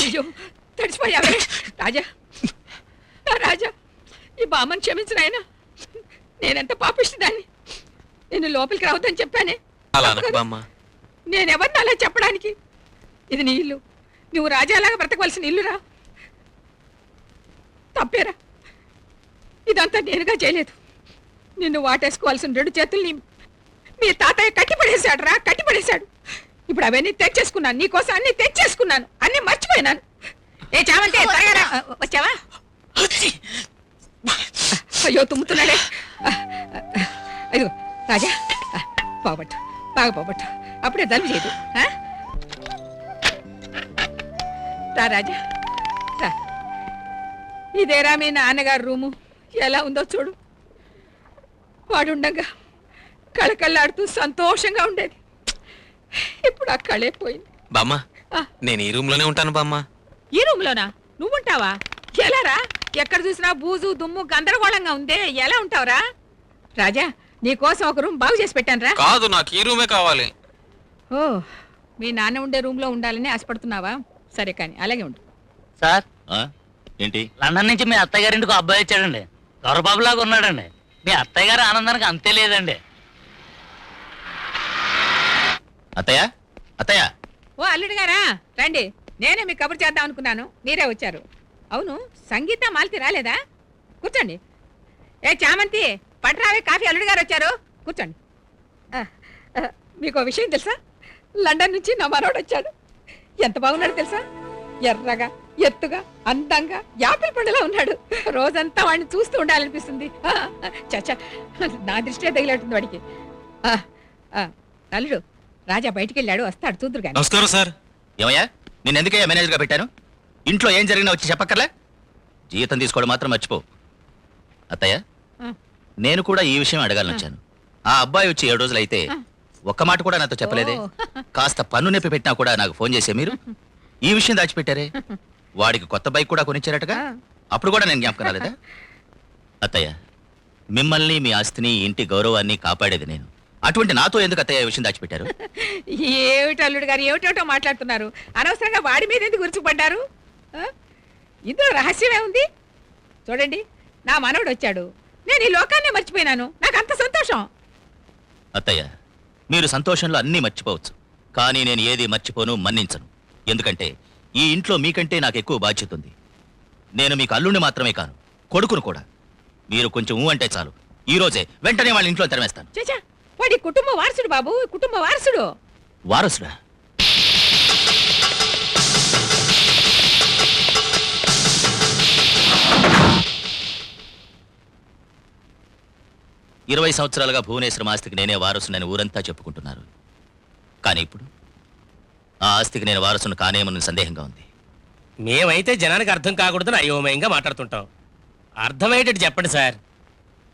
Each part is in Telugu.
అయ్యో తడిసిపోయావే రాజా. రాజా, ఈ బామ్మని క్షమించిన ఆయన. నేనెంత పాపిస్తుందాన్ని. నేను లోపలికి రావద్దని చెప్పానే. నేనెవరిని అలా చెప్పడానికి? ఇది నీ ఇల్లు, నువ్వు రాజాలాగా బ్రతకవలసిన ఇల్లురా. తప్పేరా, ఇదంతా నేనుగా చేయలేదు. నిన్ను వాటేసుకోవాల్సిన 2 చేతుల్ని మీ తాతయ్య కట్టిపడేశాడు రా, కట్టిపడేశాడు. ఇప్పుడు అవన్నీ తెచ్చేసుకున్నాను, నీకోసం అన్ని తెచ్చేసుకున్నాను, అన్ని మర్చిపోయినాను. ఏ చామంతి, వచ్చావా? అయ్యో తుమ్ముతున్నాడే. అయ్యో రాజా, పోగొట్టు, బాగా పోగొట్టు, అప్పుడే జలుబు చేయదు. రా రాజా రా. ఇదేరా మీ నాన్నగారు రూము. ఎలా ఉందో చూడు. వాడుండగా కళకళ్ళాడుతూ సంతోషంగా ఉండేది. ఇప్పుడు ఆ కళే పోయింది. బామ్మ, నేను ఈ రూమ్ లోనే ఉంటాను బామ్మ. ఈ రూమ్ లోనా? నువ్వుంటావా? ఎలారా? ఎక్కడ చూసినా బూజు దుమ్ము గందరగోళంగా ఉందే, ఎలా ఉంటావురా? రాజా, నీకోసం ఒక రూమ్ బాగు చేసి పెట్టాను రా. కాదు, నాకు ఈ రూమే కావాలి. ఓ, మీ నాన్న ఉండే రూమ్ లో ఉండాలని ఆశపడుతున్నావా? సరే కానీ అలాగే ఉండు. సార్, ఏంటి? లండన్ నుంచి మీ అత్తయ్య గారింటికి అబ్బాయి వచ్చాడండి. దొరబాబులాగా ఉన్నాడండి. మీ అత్తయ్య గారు ఆనందానికి అంతే లేదండి. అత్తయ్య, అత్తయ్య. ఓ అల్లుడు గారా, రండి. నేనే మీకు కబురు చేద్దాం అనుకున్నాను, మీరే వచ్చారు. అవును, సంగీత మాలతి రాలేదా? కూర్చోండి. ఏ చామంతి, పట్రావే, కాఫీ. అల్లుడు గారు వచ్చారు, కూర్చోండి. మీకు విషయం తెలుసా? లండన్ నుంచి నా మనోడు వచ్చాడు. ఎంత బాగున్నాడు తెలుసా? ఎర్రగా, ఎత్తుగా, అందంగా, యాపిల్ పండులా ఉన్నాడు. రోజంతా వాడిని చూస్తూ ఉండాలనిపిస్తుంది. చచ్చా, నా దృష్టే తగిలేటుంది వాడికి. అల్లుడు, రాజా బయటికి వెళ్ళాడు, వస్తాడు, చూద్దరు కానీ. నమస్కారం సార్. ఏమయ్యా, నేను ఎందుకయ్యా మేనేజర్ గా పెట్టాను? ఇంట్లో ఏం జరిగినా వచ్చి చెప్పక్కర్లే. జీతం తీసుకోవడం మాత్రం మర్చిపో. అత్తయ్య, నేను కూడా ఈ విషయం అడగాలని వచ్చాను. ఆ అబ్బాయి వచ్చి 7 రోజులు అయితే ఒక్క మాట కూడా నాతో చెప్పలేదే. కాస్త పన్ను నొప్పి పెట్టినా కూడా నాకు ఫోన్ చేసే మీరు ఈ విషయం దాచిపెట్టారే. వాడికి కొత్త బైక్ కూడా కొనిచ్చారటగా, అప్పుడు కూడా నేను జ్ఞాపకం రాలేదా? అత్తయ్య, మిమ్మల్ని, మీ ఆస్తిని, ఇంటి గౌరవాన్ని కాపాడేది నేను. అటువంటి నాతో ఎందుకు అత్తయ్య ఈ విషయం దాచిపెట్టారు? ఏమిటి అల్లుడు గారు, ఏమిటో మాట్లాడుతున్నారు? అనవసరంగా వాడి మీద ఎందుకు గుర్తుపడ్డారు? ఇందులో రహస్యమే ఉంది. చూడండి, నా మనవడు వచ్చాడు, నేను ఈ లోకాన్నే మర్చిపోయినాను. నాకు అంత సంతోషం. అత్తయ్య, మీరు సంతోషంలో అన్నీ మర్చిపోవచ్చు, కానీ నేను ఏది మర్చిపోను, మన్నించను. ఎందుకంటే ఈ ఇంట్లో మీకంటే నాకు ఎక్కువ బాధ్యత ఉంది. నేను మీకు అల్లుడిని మాత్రమే కాను, కొడుకును కూడా. మీరు కొంచెం అంటే చాలు, ఈ రోజే వెంటనే వాళ్ళ ఇంట్లో తరిమేస్తాను. చచ్చా, వాడి కుటుంబ వారసుడు బాబు, కుటుంబ వారసుడు. వారసుడా? ఇరవై సంవత్సరాలుగా భువనేశ్వరం ఆస్తికి నేనే వారసునని ఊరంతా చెప్పుకుంటున్నారు. కానీ ఇప్పుడు ఆ ఆస్తికి నేను వారసును కానేమని సందేహంగా ఉంది. మేమైతే జనానికి అర్థం కాకూడదని అయోమయంగా మాట్లాడుతుంటాం. అర్థమయ్యేటట్టు చెప్పండి సార్.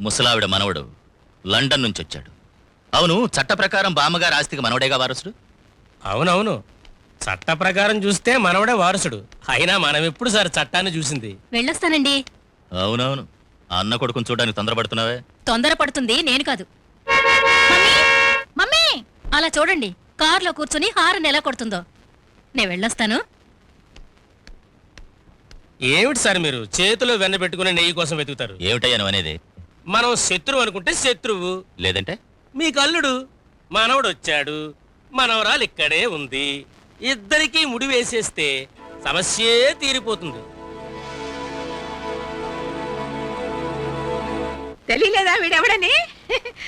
ముసలావిడ మనవడు లండన్ నుంచి వచ్చాడు. అవును, చట్ట ప్రకారం బామ్మగారు ఆస్తికి మనవడేగా వారసుడు? అవునవును, చట్ట ప్రకారం చూస్తే మనవడే వారసుడు. అయినా మనం ఎప్పుడు సార్ చట్టాన్ని చూసింది? వెళ్ళొస్తానండి. అవునవును, అన్న కొడుకుని చూడడానికి తొందరపడుతున్నావే. తొందరపడుతుంది నేను కాదు. మమ్మీ, అలా చూడండి, కారులో కూర్చుని హారన్ ఎలా కొడుతుందో. నేను వెళ్ళొస్తాను. ఏమిటి సార్ మీరు చేతిలో వెన్న పెట్టుకుని నెయ్యి కోసం వెతుకుతారు? ఏమిటయ్యా నువ్వు అనేది? మనం శత్రువు అనుకుంటే శత్రువు, లేదంటే మీకు అల్లుడు. మనవడు వచ్చాడు, మనవరాలు ఇక్కడే ఉంది. ఇద్దరికీ ముడి వేసేస్తే సమస్యే తీరిపోతుంది. తెలియలేదా వీడెవడని?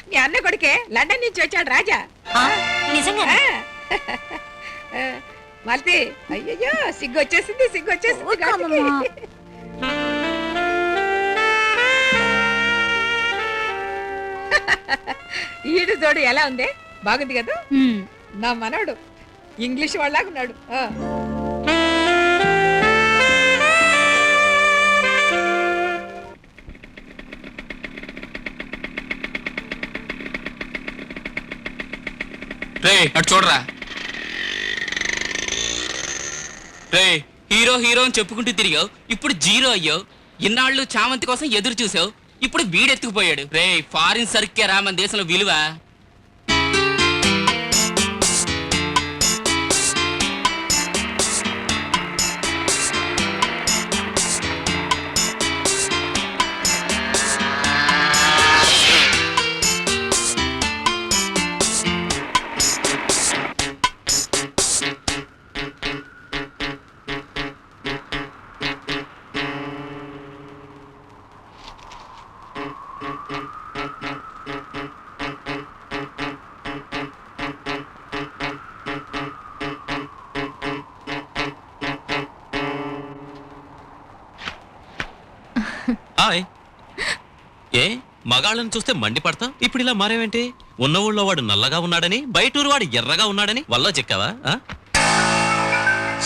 మీ అన్న కొడుకే, లండన్ నుంచి వచ్చాడు రాజా. నిజంగా? మల్తి, అయ్యయ్యో, సిగ్గొచ్చేసింది, సిగ్గొచ్చేసింది. ఈడు జోడు ఎలా ఉంది? బాగుంది కదా? నా మనవడు ఇంగ్లీష్ వాళ్ళలాగున్నాడు. రే అటు చూడరా. రే, హీరో హీరో అని చెప్పుకుంటూ తిరిగావు, ఇప్పుడు జీరో అయ్యావు. ఇన్నాళ్ళు చామంతి కోసం ఎదురు చూసావు, ఇప్పుడు వీడెత్తుకుపోయాడు. రే, ఫారిన్ సరుక్కేరా మన దేశంలో విలువ. హాయ్. ఏ మగాళ్ళని చూస్తే మండిపడతాం, ఇప్పుడు ఇలా మారేవేంటి? ఉన్న ఊళ్ళో వాడు నల్లగా ఉన్నాడని, బయటూరు వాడు ఎర్రగా ఉన్నాడని వల్ల చెక్కావా?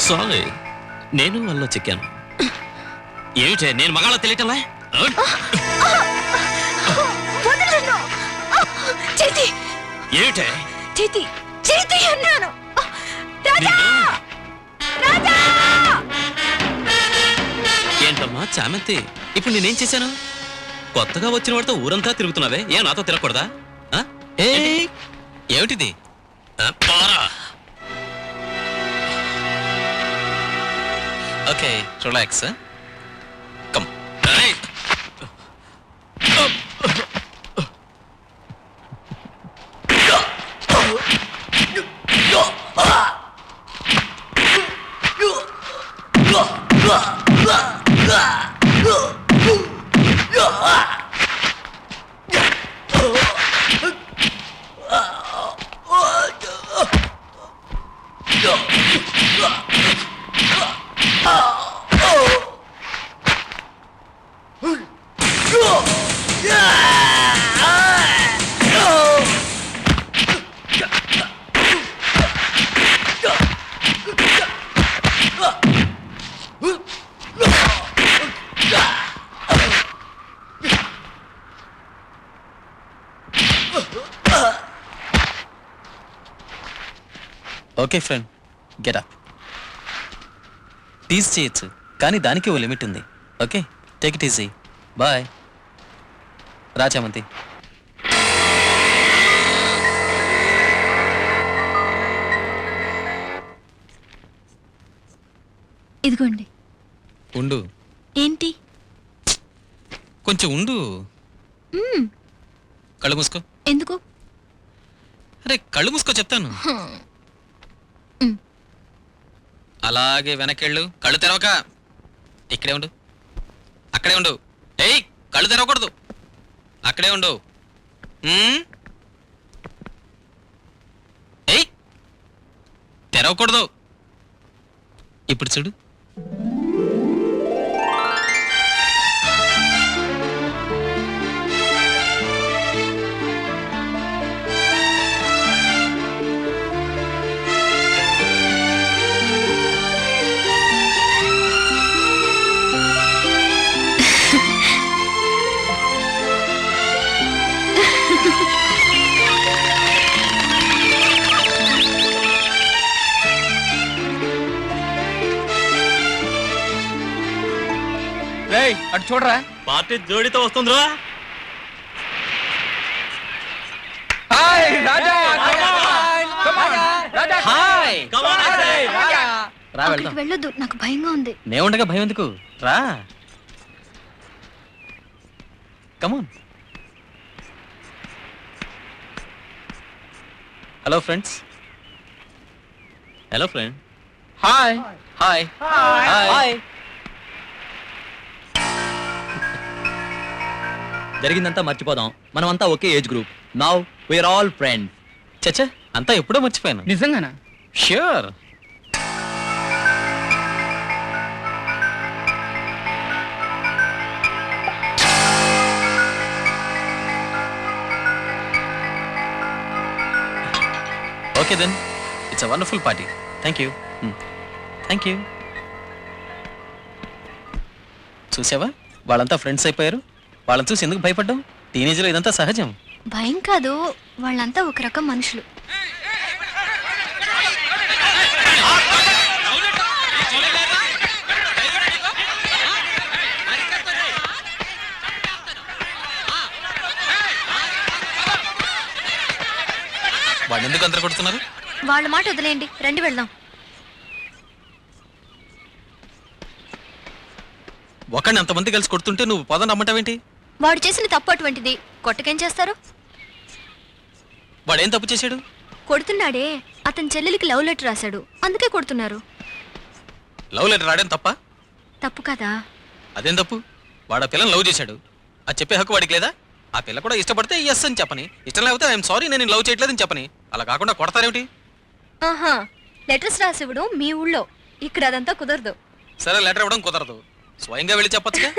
సారీ, నేను వల్ల చెక్కాను. ఏమిటే నేను మగాళ్ళ తెలియటంలా? ఏమిటే ఏంటమ్మా చామంతి, ఇప్పుడు నేనేం చేశాను? కొత్తగా వచ్చిన వాడితో ఊరంతా తిరుగుతున్నావే, ఏ నాతో తిరగకూడదా? ఏమిటిది? Okay, relax. Come. Okay friend, get up. Tease చేయొచ్చు, కానీ దానికి ఓ లిమిట్ ఉంది. Okay, take it easy. Bye. రాచామంతి. ఇదిగోండి. ఉండు, ఏంటి? కొంచెం ఉండు. కళ్ళు మూసుకో. ఎందుకు? అరే కళ్ళు మూసుకో చెప్తాను. అలాగే వెనకెళ్ళు, కళ్ళు తెరవక. ఇక్కడే ఉండు, అక్కడే ఉండు. ఏయ్ కళ్ళు తెరవకూడదు, అక్కడే ఉండు. ఏయ్ తెరవకూడదు. ఇప్పుడు చూడు. అటు చూడరా, పార్టీ జోడితో వస్తుందిరా. రా వెళ్దాం. వెళ్ళొద్దు, నాకు భయంగా ఉంది. నేవుండగా భయం ఎందుకు? రా, come on. Hello friends. Hello friend. Hi hi hi. జరిగిందంతా మర్చిపోదాం, మనమంతా ఒకే age group. Now we are all friends. చచ్చా, అంతా ఎప్పుడో మర్చిపోయాను. నిజంగానా? Sure. Okay then, it's a wonderful party. Thank you. Thank you. చూసావా, వాళ్ళంతా ఫ్రెండ్స్ అయిపోయారు. వాళ్ళని చూసి ఎందుకు భయపడ్డావు? టీనేజ్లో ఇదంతా సహజం. భయం కాదు, వాళ్ళంతా ఒక రకం మనుషులు. వాడిని ఎందుకు అందరు కొడుతున్నారు? వాళ్ళ మాట వదిలేయండి, రండి వెళ్దాం. ఒకడిని అంతమంది కలిసి కొడుతుంటే నువ్వు పదం నమ్మటమేంటి? వాడు చేసిన తప్పు అటువంటిది, కొట్టకేం చేస్తారు? వాడేం తప్పు చేశాడు? కొడుతున్నాడే, అతని చెల్లెలికి లవ్ లెటర్ రాశాడు, అందుకే కొడుతున్నారు. లవ్ లెటర్ రాయడం తప్ప? తప్పు కదా. అదేం తప్పు? వాడు ఆ పిల్లని లవ్ చేశాడు, అది చెప్పే హక్కు వాడికి లేదా? ఆ పిల్ల కూడా ఇష్టపడితే ఎస్ అని చెప్పని, ఇష్టం లేకపోతే ఐఎమ్ సారీ నేను లవ్ చేయట్లేదని చెప్పని. అలా కాకుండా కొడతారేమిటి? ఆహా, లెటర్స్ రాసివ్వడం మీ ఊళ్ళో, ఇక్కడ అదంతా కుదరదు. సరే లెటర్ ఇవ్వడం కుదరదు, స్వయంగా వెళ్ళి చెప్పొచ్చుగా.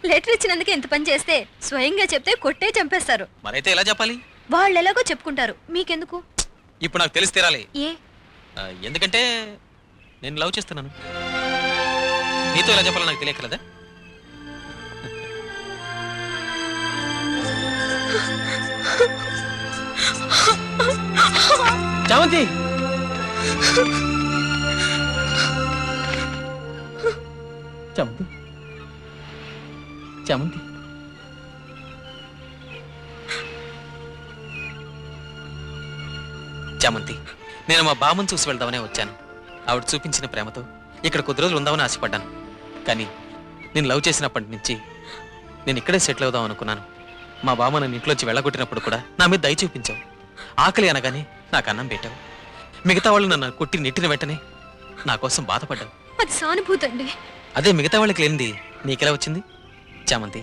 లెటర్ ఇచ్చినందుకు ఎంత పని చేస్తే స్వయంగా చెప్తే కొట్టే చంపేస్తారు. మరైతే ఎలా చెప్పాలి? వాళ్ళు ఎలాగో చెప్పుకుంటారు, మీకెందుకు? ఇప్పుడు నాకు తెలిసి తీరాలి. ఏ? ఎందుకంటే నేను లవ్ చేస్తున్నాను. నీతో ఎలా చెప్పాలో నాకు తెలియకలేదా? చామంతి చామంతి చామంతి చామంతి, నేను మా బామ్మను చూసి వెళ్దామనే వచ్చాను. ఆవిడ చూపించిన ప్రేమతో ఇక్కడ కొద్ది రోజులు ఉందామని ఆశపడ్డాను. కానీ నేను లవ్ చేసినప్పటి నుంచి నేను ఇక్కడే సెటిల్ అవుదాం అనుకున్నాను. మా బామ్మ నన్ను ఇంట్లోంచి వెళ్ళగొట్టినప్పుడు కూడా నా మీద దయ చూపించావు. ఆకలి అనగానే నాకు అన్నం పెట్టావు. మిగతా వాళ్ళు నన్ను కొట్టి నెట్టిన వెంటనే నా కోసం బాధపడ్డావు. అది సానుభూతి అండి. అదే మిగతా వాళ్ళకి లేనిది నీకెలా వచ్చింది? చామంతి,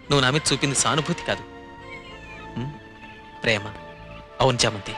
నువ్వు నా మీద చూపింది సానుభూతి కాదు, ప్రేమ. అవును చామంతి,